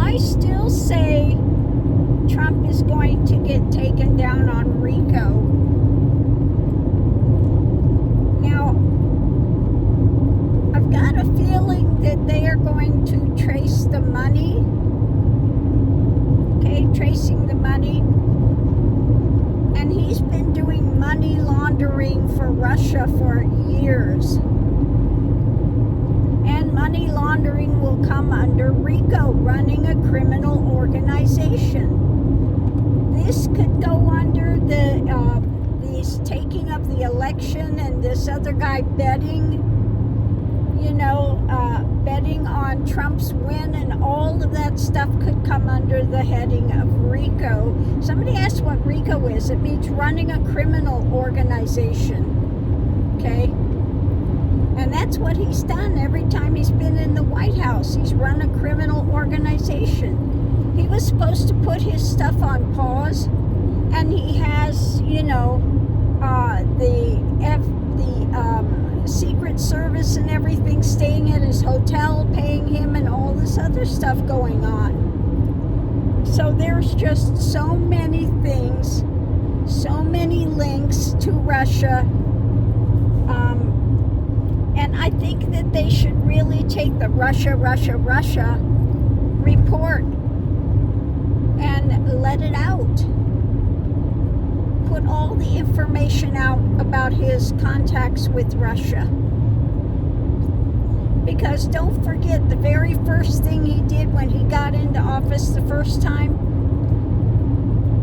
I still say Trump is going to get taken down on RICO. Now, I've got a feeling that they are going to trace the money. Okay, tracing the money. And he's been doing money laundering for Russia for years. And money laundering will come under RICO, running a criminal organization. This could go under the taking of the election and this other guy betting, betting on Trump's win, and all of that stuff could come under the heading of RICO. Somebody asked what RICO is. It means running a criminal organization. Okay? And that's what he's done every time he's been in the White House. He's run a criminal organization. He was supposed to put his stuff on pause, and he has, the Secret Service and everything staying at his hotel, paying him, and all this other stuff going on. So there's just so many things, so many links to Russia. And I think that they should really take the Russia report and let it out. Put all the information out about his contacts with Russia. Because don't forget, the very first thing he did when he got into office the first time,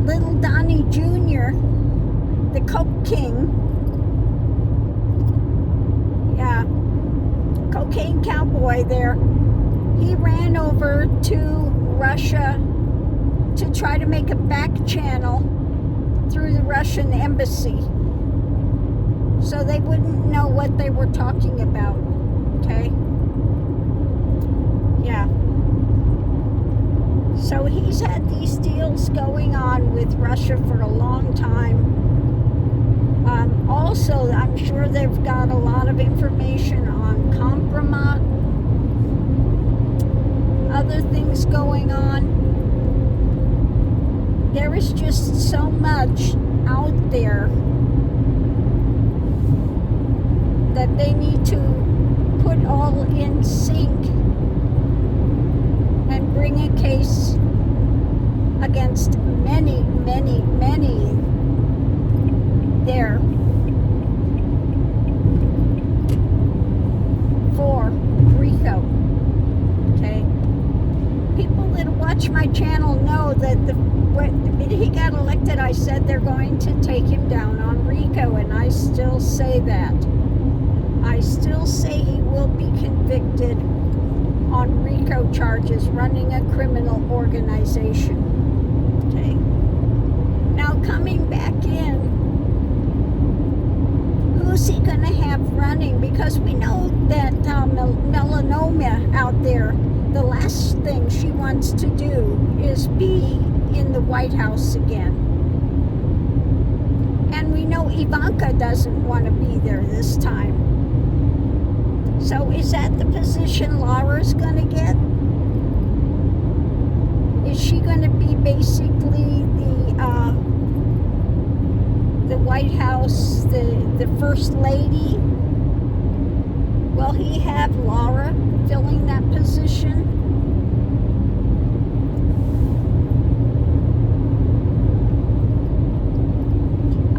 little Donnie Jr., the Coke King, cocaine cowboy there, he ran over to Russia to try to make a back channel through the Russian embassy so they wouldn't know what they were talking about. Okay? Yeah. So he's had these deals going on with Russia for a long time. Also, I'm sure they've got a lot of information on compromise, other things going on. There is just so much out there that they need to put all in sync and bring a case against many there for RICO. Okay? People that watch my channel know that when he got elected, I said they're going to take him down on RICO, and I still say that. I still say he will be convicted on RICO charges, running a criminal organization. Okay? Now, coming back in, who's he going to have running? Because we know that melanoma out there, the last thing she wants to do is be in the White House again. And we know Ivanka doesn't want to be there this time. So is that the position Laura's going to get? Is she going to be basically the White House, the First Lady? Will he have Laura filling that position?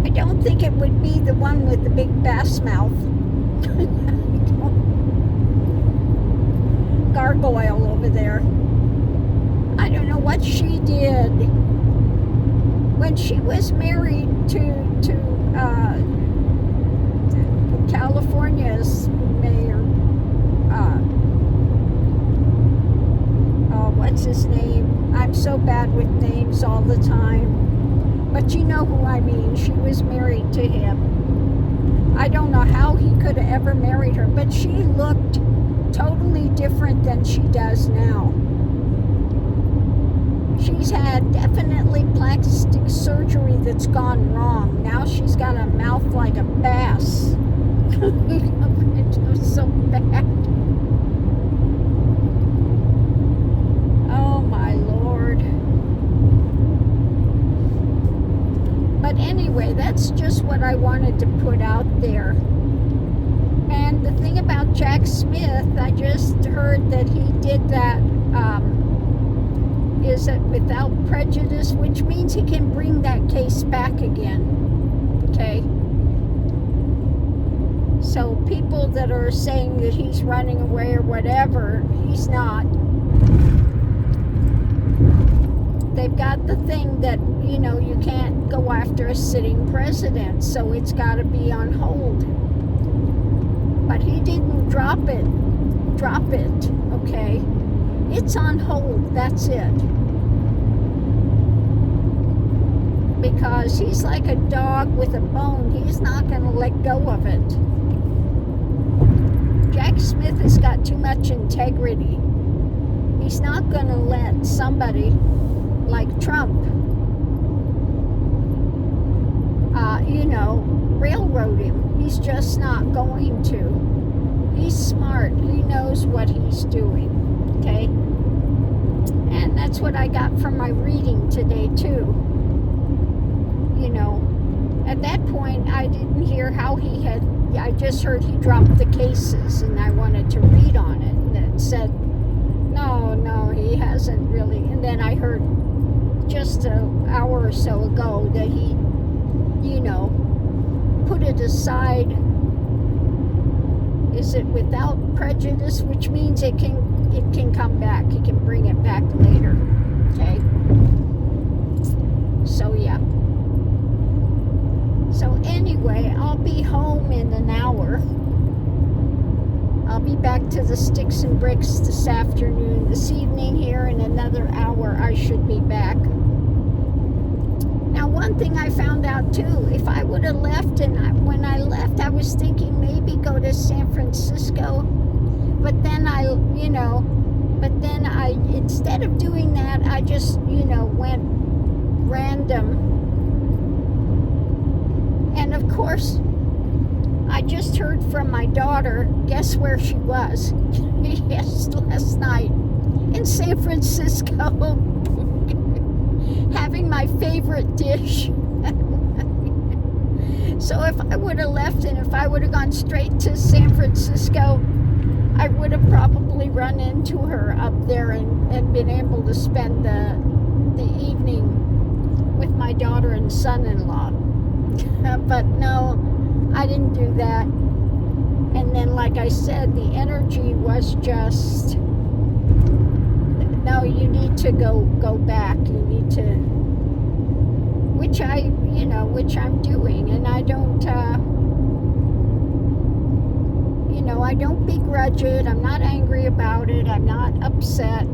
I don't think it would be the one with the big bass mouth. Gargoyle over there. I don't know what she did when she was married to California's mayor. What's his name? I'm so bad with names all the time. But you know who I mean. She was married to him. I don't know how he could have ever married her, but she looked totally different than she does now. She's had definitely plastic surgery that's gone wrong. Now she's got a mouth like a bass. It was so bad. wanted to put out there. And the thing about Jack Smith, I just heard that he did that, is it without prejudice, which means he can bring that case back again. Okay? So people that are saying that he's running away or whatever, he's not. They've got the thing that, you can't go after a sitting president, so it's got to be on hold. But he didn't drop it, okay? It's on hold, that's it. Because he's like a dog with a bone. He's not going to let go of it. Jack Smith has got too much integrity. He's not going to let somebody like Trump, railroad him. He's just not going to. He's smart. He knows what he's doing. Okay? And that's what I got from my reading today, too. At that point, I didn't hear how I just heard he dropped the cases, and I wanted to read on it. And it said, no, he hasn't really. And then I heard just an hour or so ago that he, put it aside. Is it without prejudice, which means it can come back. He can bring it back later. Okay? So, yeah. So, anyway, I'll be home in an hour. I'll be back to the Sticks and Bricks this afternoon. This evening here in another hour, I should be back. Now, one thing I found out, too, if I would have left, when I left, I was thinking maybe go to San Francisco. But then instead of doing that, I just, went random. And of course, I just heard from my daughter, guess where she was? Yes, last night in San Francisco, having my favorite dish. So if I would have left and if I would have gone straight to San Francisco, I would have probably run into her up there and been able to spend the evening with my daughter and son-in-law. But no, I didn't do that. And then, like I said, the energy was just, no, you need to go back. You need to, which I'm doing. And I don't, I don't begrudge it. I'm not angry about it. I'm not upset.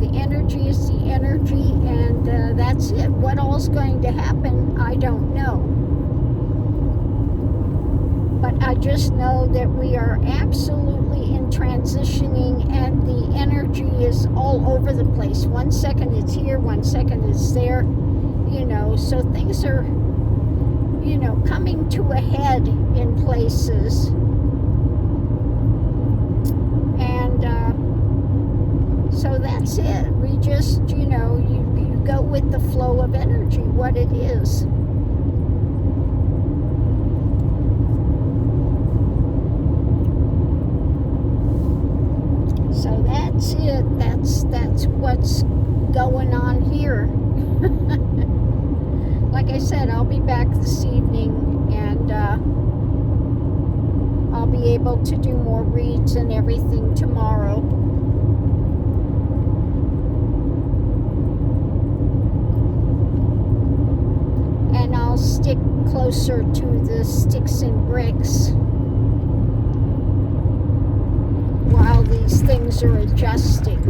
The energy is the energy, and that's it. What all's going to happen, I don't know. But I just know that we are absolutely in transitioning, and the energy is all over the place. 1 second it's here, 1 second it's there. So things are, coming to a head in places. So that's it. We just, you go with the flow of energy, what it is. So that's it. That's what's going on here. Like I said, I'll be back this evening, and I'll be able to do more reads and everything tomorrow. And I'll stick closer to the Sticks and Bricks while these things are adjusting.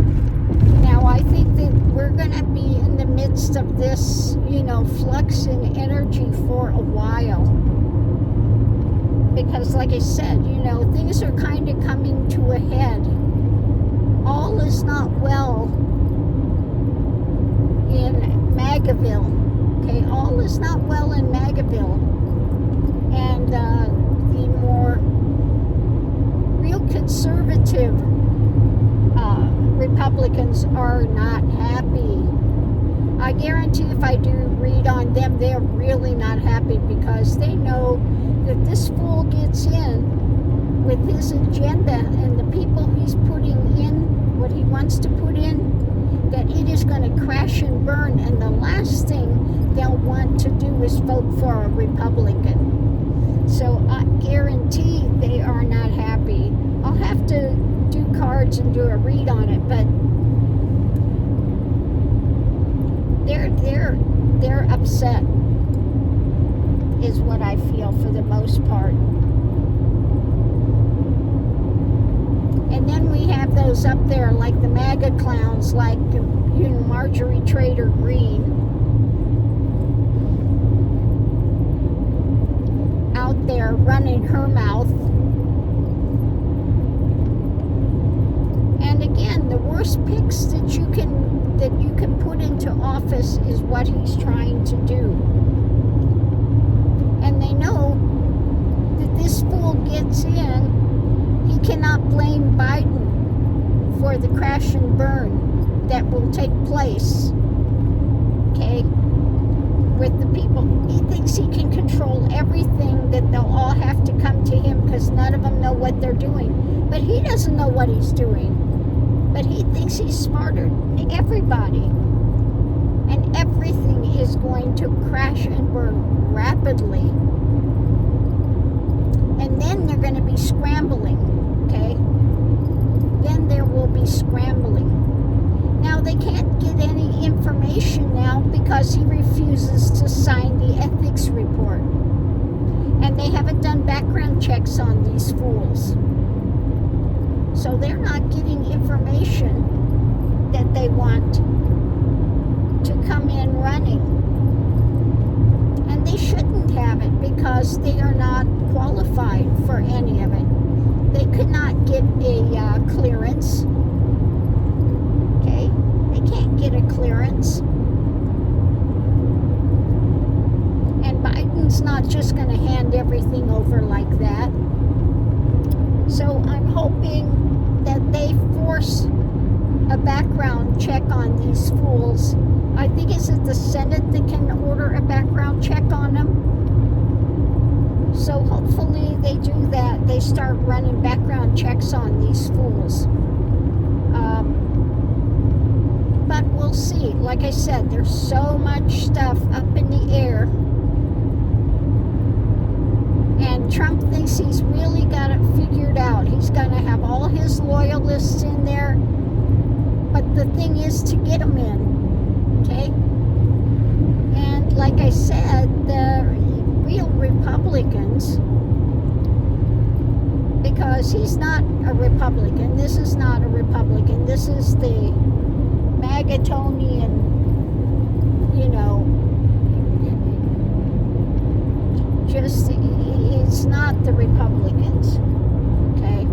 Now, I think that we're going to be in the midst of this, flux in energy for a while. Because, like I said, things are kind of coming to a head. All is not well in Magaville. Okay, all is not well in Magaville. And the more real conservative Republicans are not happy I guarantee if I do read on them, they're really not happy because they know that this fool gets in with his agenda and the people he's putting in, what he wants to put in, that it is going to crash and burn, and the last thing they'll want to do is vote for a Republican. So I guarantee they are not happy. I'll have to do cards and do a read on it, but they're upset is what I feel for the most part. And then we have those up there like the MAGA clowns, like Marjorie Taylor Greene, out there running her mouth. And again, the worst picks that you can put into office is what he's trying to do. And they know that this fool gets in, he cannot blame Biden for the crash and burn that will take place, okay, with the people. He thinks he can control everything, that they'll all have to come to him because none of them know what they're doing. But he doesn't know what he's doing. But he thinks he's smarter than everybody. And everything is going to crash and burn rapidly. And then they're going to be scrambling, okay? Then there will be scrambling. Now, they can't get any information now because he refuses to sign the ethics report. And they haven't done background checks on these fools. So they're not getting information that they want to come in running. And they shouldn't have it because they are not qualified for any of it. They could not get a clearance. Okay? They can't get a clearance. And Biden's not just going to hand everything over like that. So I'm hoping that they force a background check on these fools. I think it's the Senate that can order a background check on them. So hopefully they do that. They start running background checks on these fools. But we'll see. Like I said, there's so much stuff up in the air. And Trump thinks he's really got it figured out. He's going to have all his loyalists in there. But the thing is to get them in. Okay? And like I said, the real Republicans, because he's not a Republican. This is not a Republican. This is the Magatonian, just, it's not the Republicans, okay?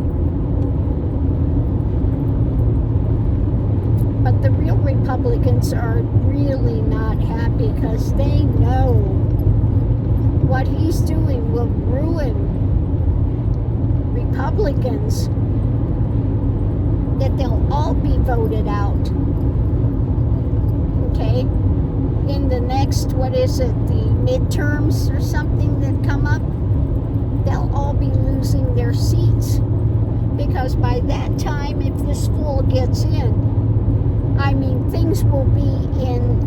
But the real Republicans are really not happy because they know what he's doing will ruin Republicans, that they'll all be voted out, okay? In the next, the midterms or something that come up, they'll all be losing their seats. Because by that time, if this fool gets in, I mean, things will be in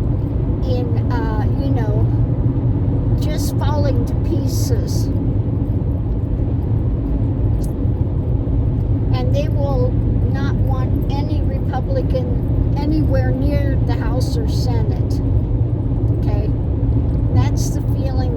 just falling to pieces. And they will not want any Republican anywhere near the House or Senate. Okay? That's the feeling